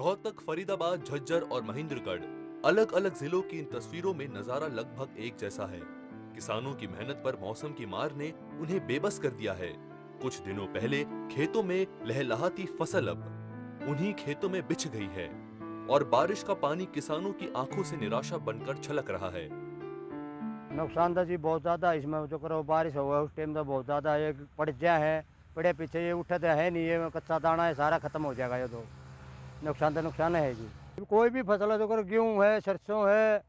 रोहतक, फरीदाबाद, झज्जर और महेंद्रगढ़, अलग अलग जिलों की इन तस्वीरों में नजारा लगभग एक जैसा है। किसानों की मेहनत पर मौसम की मार ने उन्हें बेबस कर दिया है। कुछ दिनों पहले खेतों में लहलहाती फसल अब उन्हीं खेतों में बिछ गई है और बारिश का पानी किसानों की आंखों से निराशा बनकर छलक रहा है। नुकसान तो जी बहुत ज़्यादा इसमें जो करो बारिश हुआ उस टाइम तो बहुत ज़्यादा ये पड़ गया है, पड़े पीछे ये उठा तो है नहीं, ये कच्चा दाना है सारा खत्म हो जाएगा। ये तो नुकसान है जी। कोई भी फसल है जो करो गेहूँ है, सरसों है,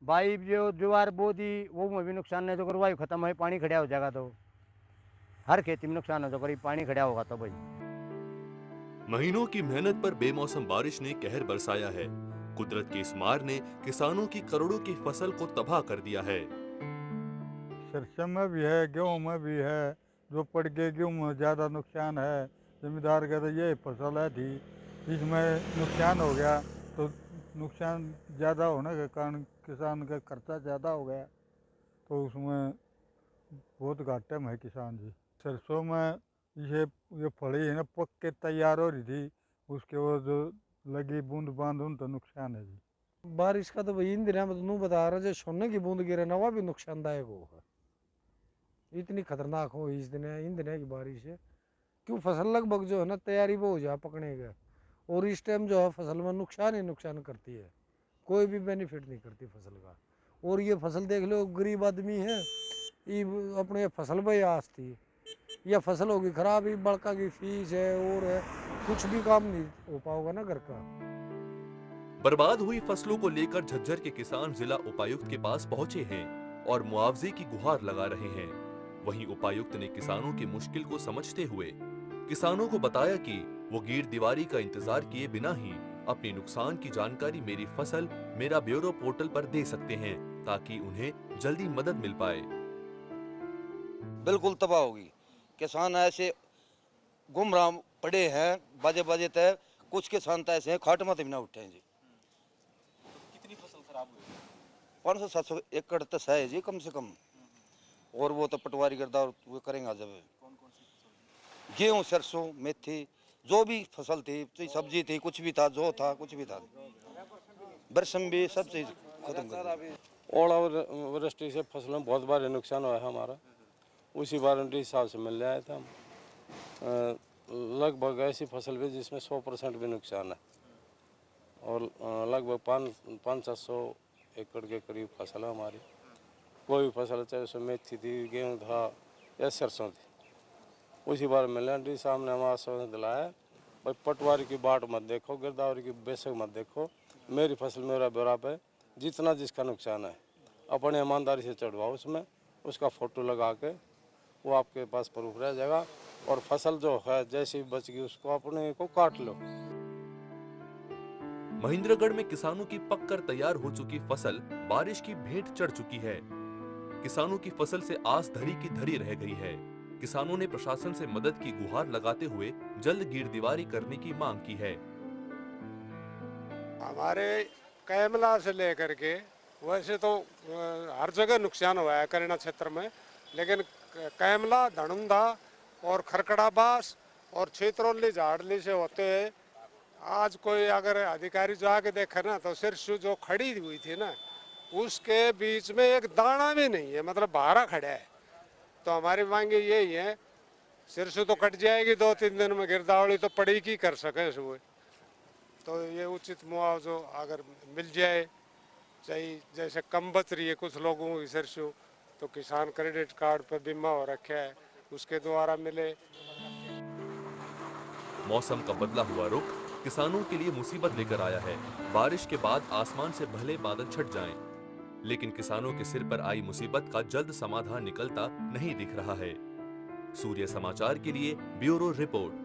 भाई जो ज्वार बो दी वो में भी नुकसान है। जो करो वायु खत्म है, पानी खड़ा हो जाएगा तो हर खेती में नुकसान है। जो करो पानी खड़ा होगा तो भाई महीनों की मेहनत पर बेमौसम बारिश ने कहर बरसाया है। कुदरत की इस मार ने किसानों की करोड़ों की फसल को तबाह कर दिया है। सरसों में भी है, गेहूँ में भी है। जो पड़ गए गेहूँ में ज़्यादा नुकसान है। जमींदार कहते ये फसल है थी, इसमें नुकसान हो गया तो नुकसान ज़्यादा होने के कारण किसान का खर्चा ज़्यादा हो गया तो उसमें बहुत घाटे में है किसान जी। सरसों में ये फली है ना पक के तैयार हो रही थी, उसके वो जो लगी बूंद बांद उन तो नुकसान है जी। बारिश का तो भाई इन दिनों में तो बता रहा जो सोने की बूंद गिरे ना वह भी नुकसानदायक होगा। इतनी खतरनाक हो इन दिनों की बारिश है क्यों फसल लगभग जो है ना तैयारी वो हो जा पकने का, और इस टाइम जो है फसल में नुकसान ही नुकसान करती है, कोई भी बेनिफिट नहीं करती फसल का। और ये फसल देख लो गरीब आदमी है, ये अपने फसल पर आस थी, यह फसल होगी खराब, ही बड़का की फीस है और है, कुछ भी काम नहीं हो पाओगा ना घर का। बर्बाद हुई फसलों को लेकर झज्जर के किसान जिला उपायुक्त के पास पहुंचे हैं और मुआवजे की गुहार लगा रहे हैं। वहीं उपायुक्त ने किसानों की मुश्किल को समझते हुए किसानों को बताया कि वो गीर दीवारी का इंतजार किए बिना ही अपनी नुकसान की जानकारी मेरी फसल मेरा ब्यूरो पोर्टल पर दे सकते हैं ताकि उन्हें जल्दी मदद मिल पाए। बिल्कुल तबाह होगी। किसान ऐसे गुमराह पड़े हैं बाजे बाजे तय, कुछ किसान तो ऐसे हैं खाट मत भी ना उठे हैं जी। कितनी फसल खराब हुई? 500-700 एकड़ तक है जी कम से कम। और वो तो पटवारी गर्दा वो करेंगे जब। कौन कौन सी फसल? गेहूँ, सरसों, मेथी, जो भी फसल थी, तो सब्जी थी, कुछ भी था, जो था कुछ भी था, बरसम भी सब चीज खत्म कर दी। ओलावृष्टि से फसलों में बहुत बार नुकसान हुआ है हमारा, उसी वारंटी हिसाब से मिल रहा था। लगभग ऐसी फसल भी जिसमें 100% भी नुकसान है और लगभग 500-700 एकड़ के करीब फसल है हमारी। कोई भी फसल चाहे उसमें मेथी थी, गेहूँ था या सरसों थी, उसी बार मिल सामने हमारा आश्वासन दिलाया भाई पटवारी की बाट मत देखो, गिरदावरी की बेशक मत देखो, मेरी फसल मेरा ब्यौरा पे जितना जिसका नुकसान है अपने ईमानदारी से चढ़वाओ, उसमें उसका फ़ोटो लगा के वो आपके पास प्रूफ रह जाएगा और फसल जो है जैसी बच गई उसको अपने को काट लो। महेंद्रगढ़ में किसानों की पककर तैयार हो चुकी फसल बारिश की भेंट चढ़ चुकी है। किसानों की फसल से आस धरी की धरी रह गई है। किसानों ने प्रशासन से मदद की गुहार लगाते हुए जल्द गिरदीवारी करने की मांग की है। हमारे कैमला से लेकर के वैसे तो हर जगह नुकसान हुआ है करेना क्षेत्र में, लेकिन कैमला, धनुंदा और खरकड़ाबास और क्षेत्रोली झाड़ली से होते हैं। आज कोई अगर अधिकारी जाके देखे ना तो सिरसू जो खड़ी हुई थी ना उसके बीच में एक दाना भी नहीं है, मतलब बाहर खड़ा है। तो हमारी मांग यही है, सिरसू तो कट जाएगी 2-3 दिन में, गिरदावरी तो पड़ी की कर सके सुबह, तो ये उचित मुआवजा अगर मिल जाए, चाहे जैसे कम बच रही है कुछ लोगों की सरसों, तो किसान क्रेडिट कार्ड पर बीमा हो रखा है उसके द्वारा मिले। मौसम का बदला हुआ रुख किसानों के लिए मुसीबत लेकर आया है। बारिश के बाद आसमान से भले बादल छट जाएं, लेकिन किसानों के सिर पर आई मुसीबत का जल्द समाधान निकलता नहीं दिख रहा है। सूर्य समाचार के लिए ब्यूरो रिपोर्ट।